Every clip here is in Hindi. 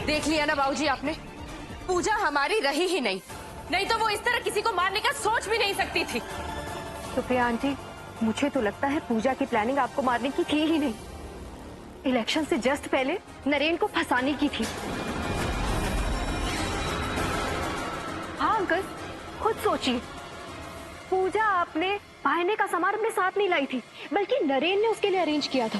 देख लिया ना बाबूजी आपने, पूजा हमारी रही ही नहीं, नहीं तो वो इस तरह किसी को मारने का सोच भी नहीं सकती थी। सुप्रिया आंटी, मुझे तो लगता है पूजा की प्लानिंग आपको मारने की थी ही नहीं, इलेक्शन से जस्ट पहले नरेन को फंसाने की थी। हाँ अंकल, खुद सोचिए, पूजा आपने भाईने का सामान अपने साथ नहीं लाई थी, बल्कि नरेन ने उसके लिए अरेंज किया था।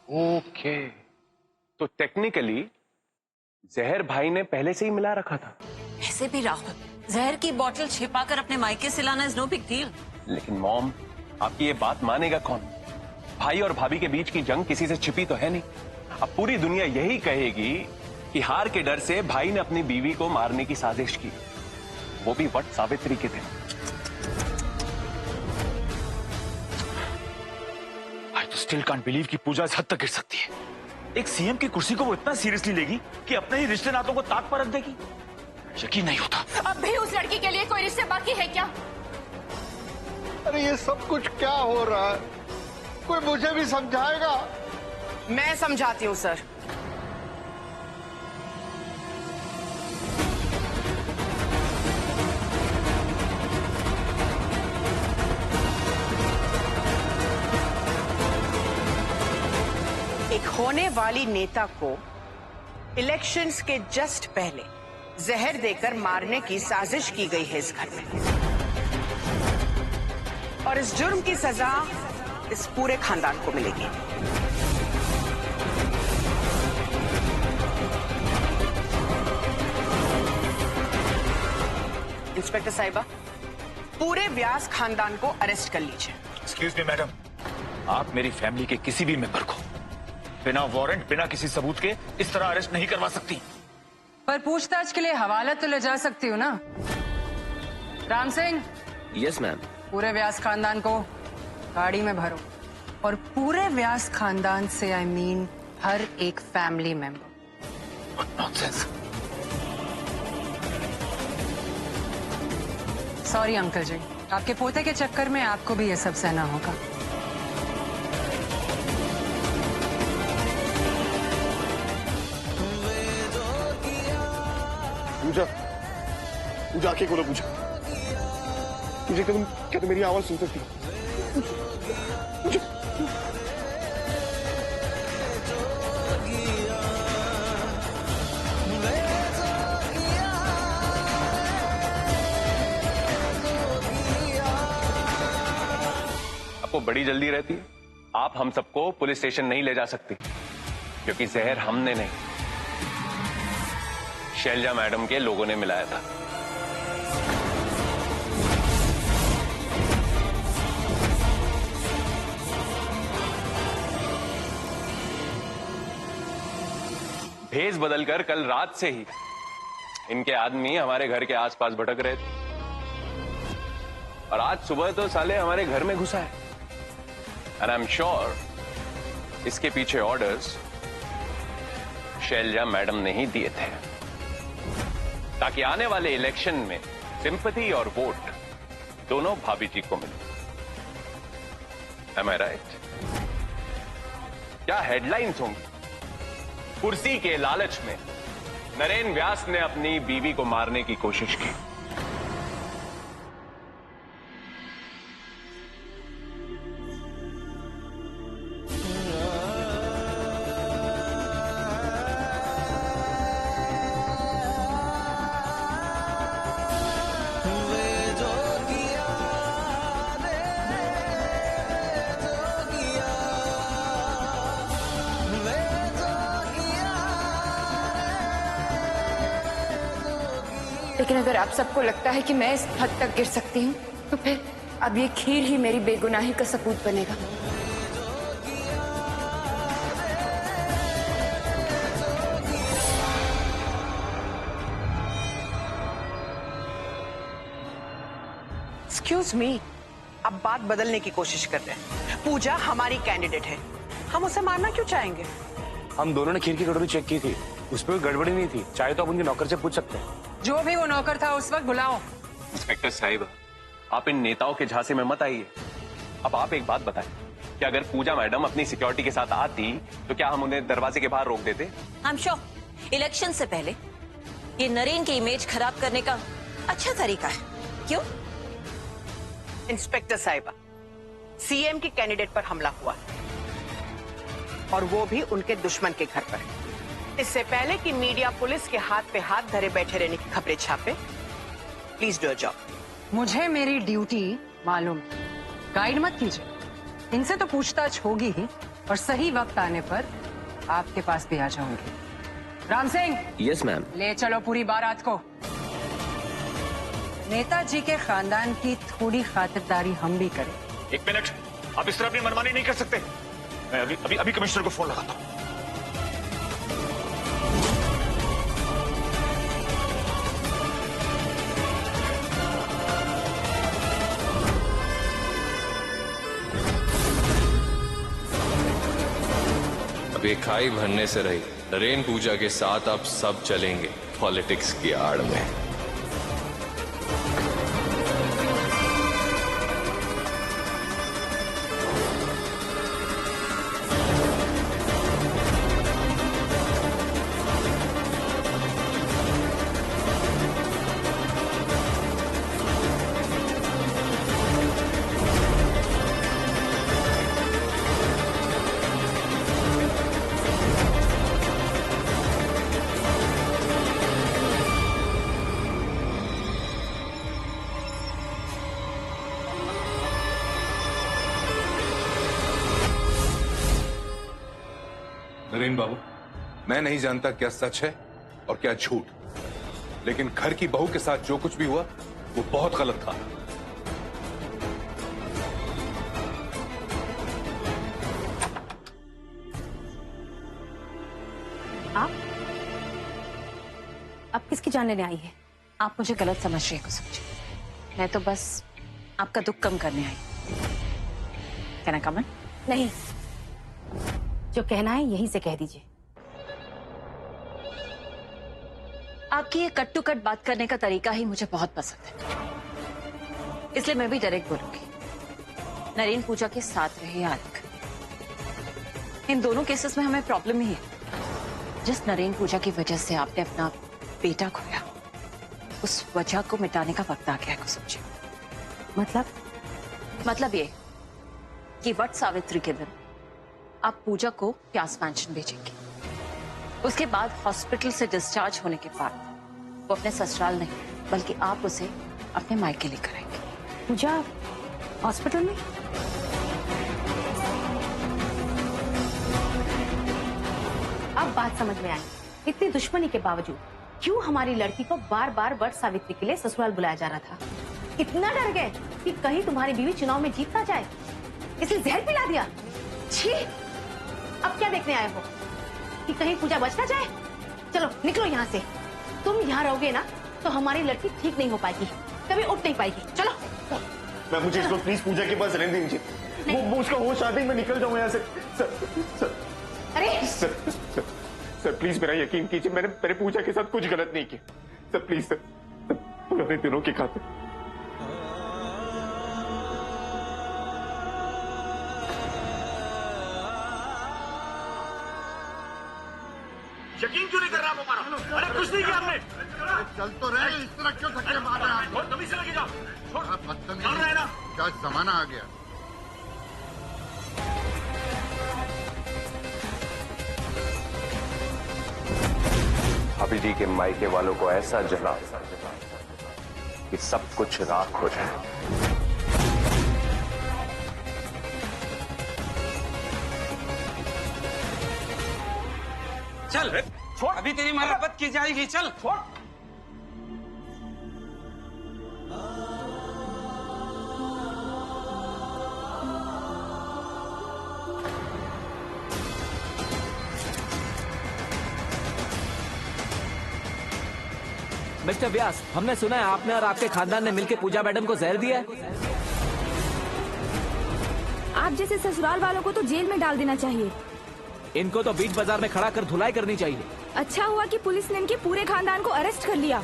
ओके, तो टेक्निकली जहर भाई ने पहले से ही मिला रखा था। ऐसे भी राहुल, जहर की बोतल छिपाकर अपने मायके से लाना इज नो बिग डील। लेकिन मॉम, आपकी ये बात मानेगा कौन? भाई और भाभी के बीच की जंग किसी से छिपी तो है नहीं। अब पूरी दुनिया यही कहेगी कि हार के डर से भाई ने अपनी बीवी को मारने की साजिश की, वो भी वट सावित्री के दिन। आई तो स्टिल कांट बिलीव कि पूजा इस हद तक गिर सकती है। एक सीएम की कुर्सी को वो इतना सीरियसली लेगी कि अपने ही रिश्ते नातों को ताक पर रख देगी। यकीन नहीं होता। अब भी उस लड़की के लिए कोई रिश्ते बाकी है क्या? अरे ये सब कुछ क्या हो रहा है? कोई मुझे भी समझाएगा? मैं समझाती हूँ सर। एक होने वाली नेता को इलेक्शंस के जस्ट पहले जहर देकर मारने की साजिश की गई है इस घर में, और इस जुर्म की सजा इस पूरे खानदान को मिलेगी। इंस्पेक्टर साहिबा, पूरे व्यास खानदान को अरेस्ट कर लीजिए। एक्सक्यूज मी मैडम, आप मेरी फैमिली के किसी भी मेंबर को बिना वारंट, बिना किसी सबूत के इस तरह अरेस्ट नहीं करवा सकती। पर पूछताछ के लिए हवाला तो ले जा सकती हूँ ना। राम सिंह। Yes ma'am. पूरे व्यास खानदान को गाड़ी में भरो, और पूरे व्यास खानदान से आई मीन हर एक family member. Nonsense. Sorry uncle ji, आपके पोते के चक्कर में आपको भी ये सब सहना होगा। पूजा, पूजा आके खोलो। पूजा, तुझे क्या तुम मेरी आवाज सुन सकती हो? पूजा, आपको बड़ी जल्दी रहती है। आप हम सबको पुलिस स्टेशन नहीं ले जा सकती, क्योंकि जहर हमने नहीं, शैलजा मैडम के लोगों ने मिलाया था। भेस बदलकर कल रात से ही इनके आदमी हमारे घर के आसपास भटक रहे थे, और आज सुबह तो साले हमारे घर में घुसा है। एंड आई एम श्योर इसके पीछे ऑर्डर्स शैलजा मैडम ने ही दिए थे, ताकि आने वाले इलेक्शन में सिंपैथी और वोट दोनों भाभी जी को मिले। Am I right? क्या हेडलाइंस होंगी? कुर्सी के लालच में नरेन व्यास ने अपनी बीवी को मारने की कोशिश की। लेकिन अगर आप सबको लगता है कि मैं इस हद तक गिर सकती हूँ, तो फिर अब ये खीर ही मेरी बेगुनाही का सबूत बनेगा। एक्सक्यूज मी, अब बात बदलने की कोशिश कर रहे हैं। पूजा हमारी कैंडिडेट है, हम उसे मारना क्यों चाहेंगे? हम दोनों ने खीर की कटोरी चेक की थी, उसमें कोई गड़बड़ी नहीं थी। चाहे तो आप उनके नौकर से पूछ सकते हैं। जो भी वो नौकर था उस वक्त बुलाओ। इंस्पेक्टर साहिब, आप इन नेताओं के झांसे में मत आइए। अब आप एक बात बताएं कि अगर पूजा मैडम अपनी सिक्योरिटी के साथ आती तो क्या हम उन्हें दरवाजे के बाहर रोक देते? I'm sure इलेक्शन से पहले ये नरेन की इमेज खराब करने का अच्छा तरीका है, क्यों? इंस्पेक्टर साहिबा, सीएम के कैंडिडेट पर हमला हुआ और वो भी उनके दुश्मन के घर पर। इससे पहले कि मीडिया पुलिस के हाथ पे हाथ धरे बैठे रहने की खबरें छापे, प्लीज डू योर जॉब। मुझे मेरी ड्यूटी मालूम है, गाइड मत कीजिए। इनसे तो पूछताछ होगी ही और सही वक्त आने पर आपके पास भी आ जाऊंगी। Ram Singh, yes ma'am. ले चलो पूरी बारात को। नेताजी के खानदान की थोड़ी खातिरदारी हम भी करें। एक मिनट, आप इस तरह अपनी मनमानी नहीं कर सकते। मैं अभी कमिश्नर को फोन लगाता हूँ। अब ये खाई भरने से रही। नरेन पूजा के साथ अब सब चलेंगे पॉलिटिक्स की आड़ में। नरेन बाबू, मैं नहीं जानता क्या सच है और क्या झूठ, लेकिन घर की बहू के साथ जो कुछ भी हुआ वो बहुत गलत था। आप किसकी जान लेने आई है? आप मुझे गलत समझ रही है कुछ। मैं तो बस आपका दुख कम करने आई। कहना कमल? नहीं, जो कहना है यहीं से कह दीजिए। आपकी ये कट टू कट बात करने का तरीका ही मुझे बहुत पसंद है, इसलिए मैं भी डायरेक्ट बोलूंगी। नरेन पूजा के साथ रहे आरक, इन दोनों केसेस में हमें प्रॉब्लम ही है। जिस नरेन पूजा की वजह से आपने अपना बेटा खोया, उस वजह को मिटाने का वक्त आ गया है। समझे? मतलब ये कि वट सावित्री के दिन आप पूजा को प्यास मैंशन भेजेंगे। उसके बाद हॉस्पिटल से डिस्चार्ज होने के बाद वो अपने ससुराल नहीं बल्कि आप उसे अपने मायके लेकर आएंगे। पूजा हॉस्पिटल में? अब बात समझ में आई। इतनी दुश्मनी के बावजूद क्यों हमारी लड़की को बार बार वट सावित्री के लिए ससुराल बुलाया जा रहा था? इतना डर गए कि कहीं तुम्हारी बीवी चुनाव में जीत ना जाए, इसलिए जहर पिला दिया। छी! अब क्या देखने आए हो कि कहीं पूजा बच ना जाए? चलो निकलो यहाँ से। तुम यहाँ रहोगे ना तो हमारी लड़की ठीक नहीं हो पाएगी, कभी उठ नहीं पाएगी। चलो। मैं मुझे इस वक्त प्लीज पूजा के पास रहने दीजिए। वो उसका होश आते ही मैं निकल जाऊँ यहाँ से। सर, अरे सर प्लीज मेरा यकीन कीजिए, मैंने पूजा के साथ कुछ गलत नहीं किया। सर प्लीज सर, पुराने दिनों की खातिर। यकीन क्यों नहीं कर रहा आप हमारा? अरे कुछ नहीं किया हमने। चल तो रहे, इस तरह क्यों धक्के मार रहे हैं? छोड़, कभी से लगे जाओ। छोड़, बदतमीजी, चल रहा है ना? क्या जमाना आ गया। भाभी जी के मायके वालों को ऐसा जला कि सब कुछ राख हो जाए। चल छोड़, अभी तेरी मरम्मत की जाएगी। चल छोड़। मिस्टर व्यास, हमने सुना है आपने और आपके खानदान ने मिलकर पूजा मैडम को जहर दिया है। आप जैसे ससुराल वालों को तो जेल में डाल देना चाहिए। इनको तो बीच बाजार में खड़ा कर धुलाई करनी चाहिए। अच्छा हुआ कि पुलिस ने इनके पूरे खानदान को अरेस्ट कर लिया।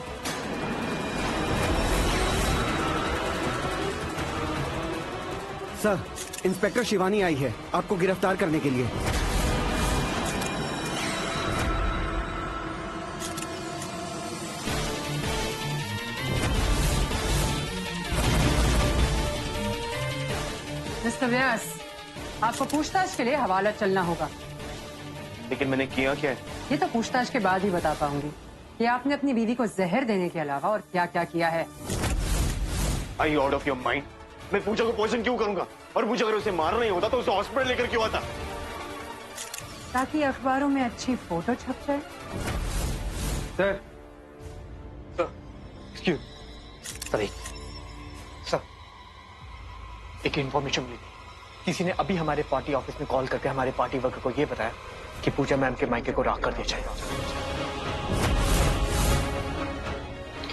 सर, इंस्पेक्टर शिवानी आई है आपको गिरफ्तार करने के लिए। मिस्टर व्यास, आपको पूछताछ के लिए हवाला चलना होगा। लेकिन मैंने किया क्या है? ये तो पूछताछ के बाद ही बता पाऊंगी कि आपने अपनी बीवी को जहर देने के अलावा और क्या क्या किया है। आई आउट ऑफ योर माइंड। मैं पूजा को पॉइजन क्यों करूंगा? और मुझे अगर उसे मारना ही होता तो उसे हॉस्पिटल लेकर क्यों आता? ताकि अखबारों में अच्छी फोटो छप जाए। सर, एक्सक्यूज सर, एक इंफॉर्मेशन मिली थी। किसी ने अभी हमारे पार्टी ऑफिस में कॉल करके हमारे पार्टी वर्कर को यह बताया कि पूजा मैम के मायके को राख कर दिया जाएगा।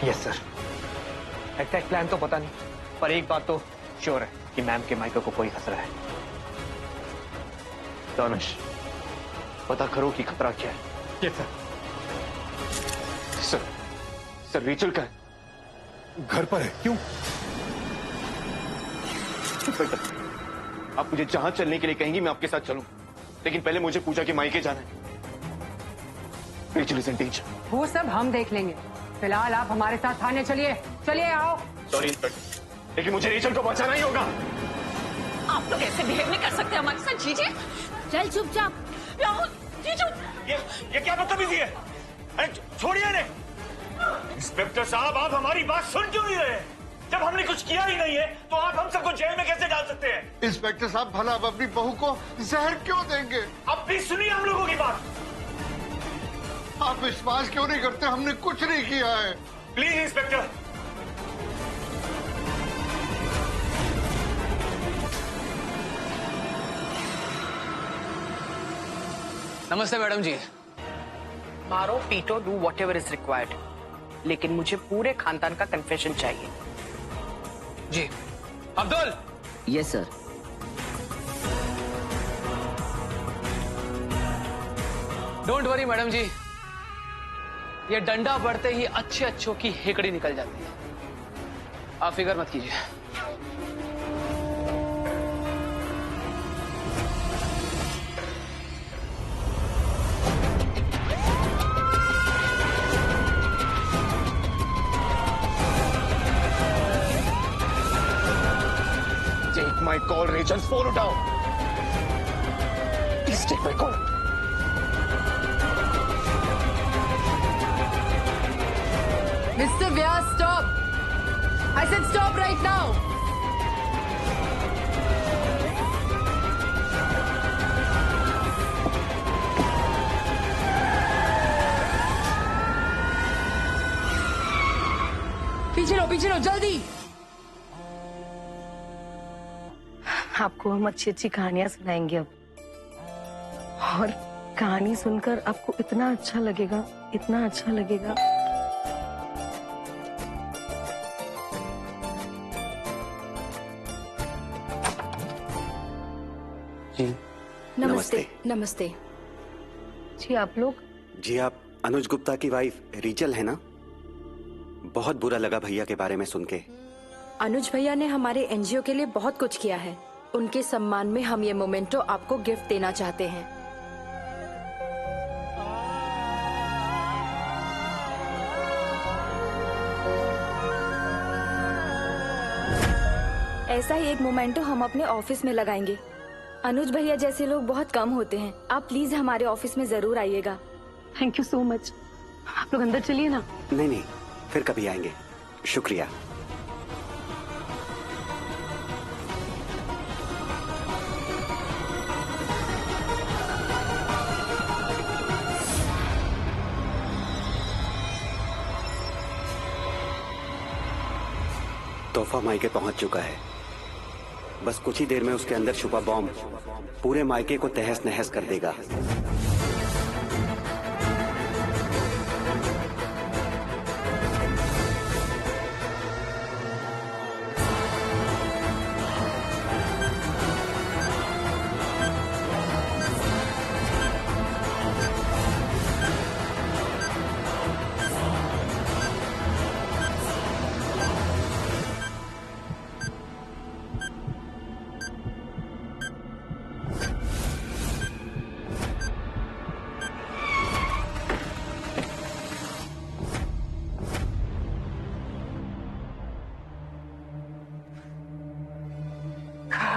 Yes sir. एग्जैक्ट प्लान तो पता नहीं, पर एक बात तो श्योर है कि मैम के मायके को कोई खतरा है। दानिश, पता करो कि खतरा क्या है। Yes sir. सर रीचल का घर पर है। क्यों? आप मुझे जहां चलने के लिए कहेंगी मैं आपके साथ चलूं, लेकिन पहले मुझे पूजा के मायके जाना है। रीचल इज इन डेंजर। वो सब हम देख लेंगे, फिलहाल आप हमारे साथ थाने चलिए। चलिए आओ। सॉरी इंस्पेक्टर, लेकिन मुझे रीचल को बचाना ही होगा। आप लोग ऐसे बिहेव नहीं कर सकते हमारे साथ। जीजे चल चुपचाप। राहुल, जीजू, ये क्या बदतमीजी है? अरे छोड़िए इन्हें। इंस्पेक्टर साहब, आप हमारी बात सुन क्यों नहीं रहे? जब हमने कुछ किया ही नहीं है तो आप हम सबको जेल में कैसे डाल सकते हैं? इंस्पेक्टर साहब, भला अब अपनी बहू को जहर क्यों देंगे? अब प्लीज सुनिए हम लोगों की बात। आप विश्वास क्यों नहीं करते? हमने कुछ नहीं किया है। Please inspector. नमस्ते मैडम जी। मारो पीटो, do whatever is required, लेकिन मुझे पूरे खानदान का कन्फेशन चाहिए। जी। Abdul. Yes sir. Don't worry madam ji, ये डंडा बढ़ते ही अच्छे अच्छों की हेकड़ी निकल जाती है, आप फिक्र मत कीजिए। Take my call, Rachel. Follow down. Please take my call. Mr. Vyas, stop! I said stop right now! पीछे लो, जल्दी! आपको हम अच्छी अच्छी कहानियां सुनाएंगे अब, और कहानी सुनकर आपको इतना अच्छा लगेगा, इतना अच्छा लगेगा। जी नमस्ते। नमस्ते जी। आप लोग? जी आप अनुज गुप्ता की वाइफ रीचल है ना? बहुत बुरा लगा भैया के बारे में सुन के। अनुज भैया ने हमारे एनजीओ के लिए बहुत कुछ किया है। उनके सम्मान में हम ये मोमेंटो आपको गिफ्ट देना चाहते हैं। ऐसा ही एक मोमेंटो हम अपने ऑफिस में लगाएंगे। अनुज भैया जैसे लोग बहुत कम होते हैं। आप प्लीज हमारे ऑफिस में जरूर आइएगा। Thank you so much. आप लोग अंदर चलिए ना। नहीं, फिर कभी आएंगे। शुक्रिया। तोहफा मायके पहुंच चुका है। बस कुछ ही देर में उसके अंदर छुपा बॉम्ब पूरे मायके को तहस नहस कर देगा।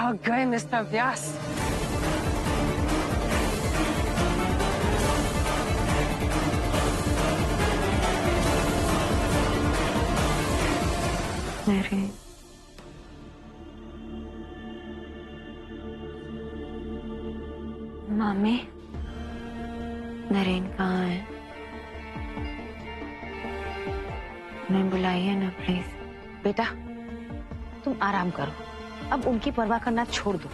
भाग गए मिस्टर व्यास। मेरे मामी, नरेन कहाँ है? उन्हें बुलाइए ना प्लीज। बेटा तुम आराम करो, अब उनकी परवाह करना छोड़ दो,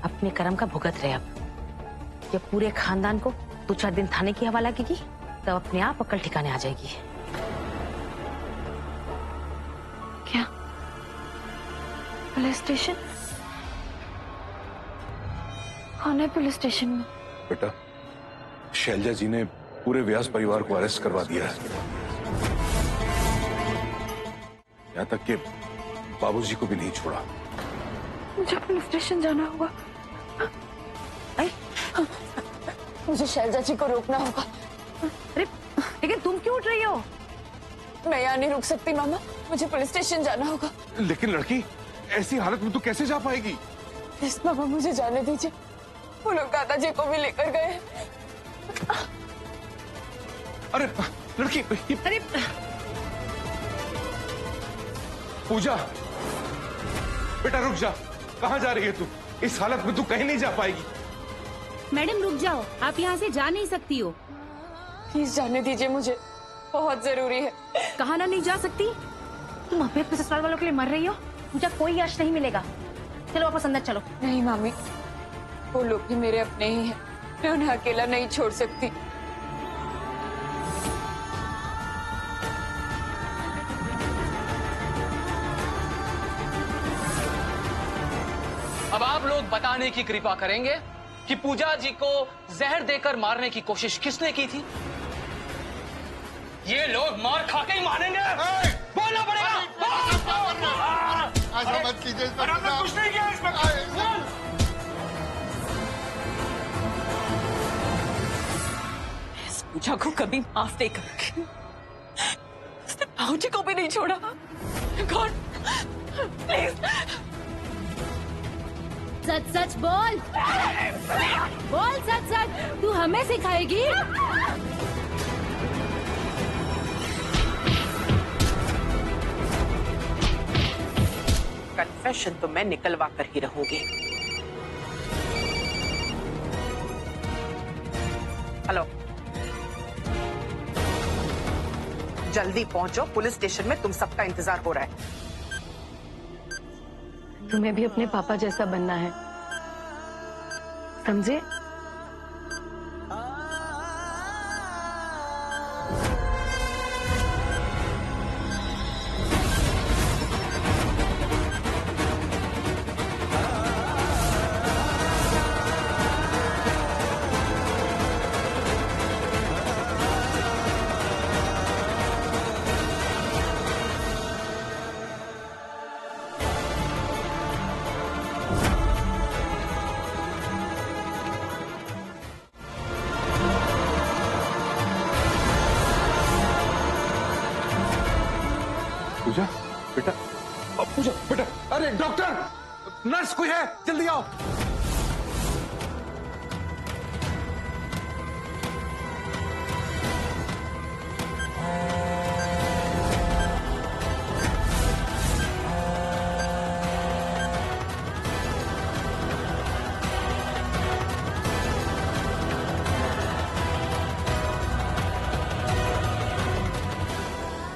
अपने कर्म का भुगत रहे। अब जब पूरे खानदान को 2-4 दिन थाने की हवाला की तब अपने आप अकल ठिकाने आ जाएगी। क्या पुलिस स्टेशन? कौन है पुलिस स्टेशन में? बेटा शैलजा जी ने पूरे व्यास परिवार को अरेस्ट करवा दिया है, यहां तक कि बाबूजी को भी नहीं छोड़ा। मुझे पुलिस स्टेशन जाना होगा। मुझे शैलजा जी को रोकना होगा। अरे लेकिन तुम क्यों उठ रही हो? मैं यहाँ नहीं रुक सकती मामा, मुझे पुलिस स्टेशन जाना होगा। लेकिन लड़की ऐसी हालत में तू कैसे जा पाएगी? प्लीज मामा मुझे जाने दीजिए, वो लोग दादाजी को भी लेकर गए। अरे लड़की, अरे पूजा बेटा रुक जा, कहाँ जा रही है तू? इस हालत में तू कहीं नहीं जा पाएगी। मैडम रुक जाओ, आप यहाँ से जा नहीं सकती हो। प्लीज जाने दीजिए, मुझे बहुत जरूरी है। कहाँ ना नहीं जा सकती? तुम अपने ससुराल वालों के लिए मर रही हो, मुझे कोई यश नहीं मिलेगा। चलो वापस अंदर चलो। नहीं मामी, वो लोग भी मेरे अपने ही हैं, मैं उन्हें अकेला नहीं छोड़ सकती। अब आप लोग बताने की कृपा करेंगे कि पूजा जी को जहर देकर मारने की कोशिश किसने की थी? ये लोग मार खा के ही मानेंगे। बोलना पड़ेगा। ऐसा मत कीजिए। हमने कुछ नहीं किया इंस्पेक्टर। इस पूजा को कभी माफ नहीं करूंगी। उसने बाबूजी को भी नहीं छोड़ा। गॉड प्लीज सच सच बोल, बोल सच सच, तू हमें सिखाएगी? कन्फेशन तो मैं निकलवा कर ही रहूंगी। हेलो, जल्दी पहुंचो, पुलिस स्टेशन में तुम सबका इंतजार हो रहा है। तुम्हें भी अपने पापा जैसा बनना है, समझे? पूजा बेटा, पूजा बेटा, अरे डॉक्टर, नर्स कोई है? जल्दी आओ।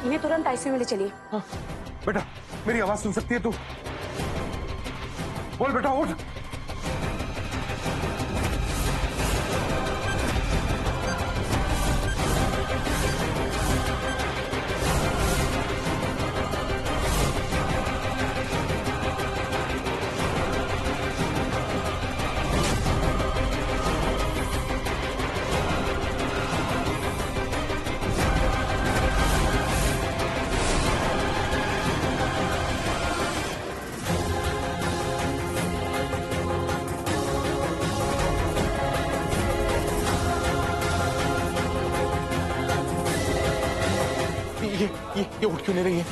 इन्हें तुरंत आईसीयू में ले चलिए। हाँ, बेटा मेरी आवाज सुन सकती है तू? बोल बेटा, उठ। ये उठ क्यों नहीं रही है?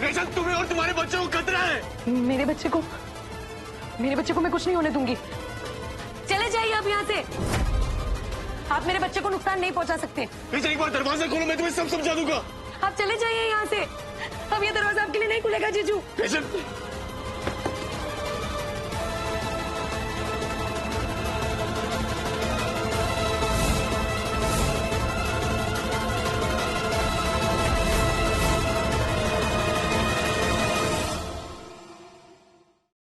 रेशम, तुम्हें और तुम्हारे बच्चों को खतरा है। मेरे बच्चे को मैं कुछ नहीं होने दूंगी। चले जाइए अब यहाँ से। आप मेरे बच्चे को नुकसान नहीं पहुंचा सकते। एक बार दरवाजा खोलो, मैं तुम्हें सब समझा दूंगा। आप चले जाइए यहाँ से। अब ये दरवाजा आपके लिए नहीं खुलेगा जीजू। रेशम,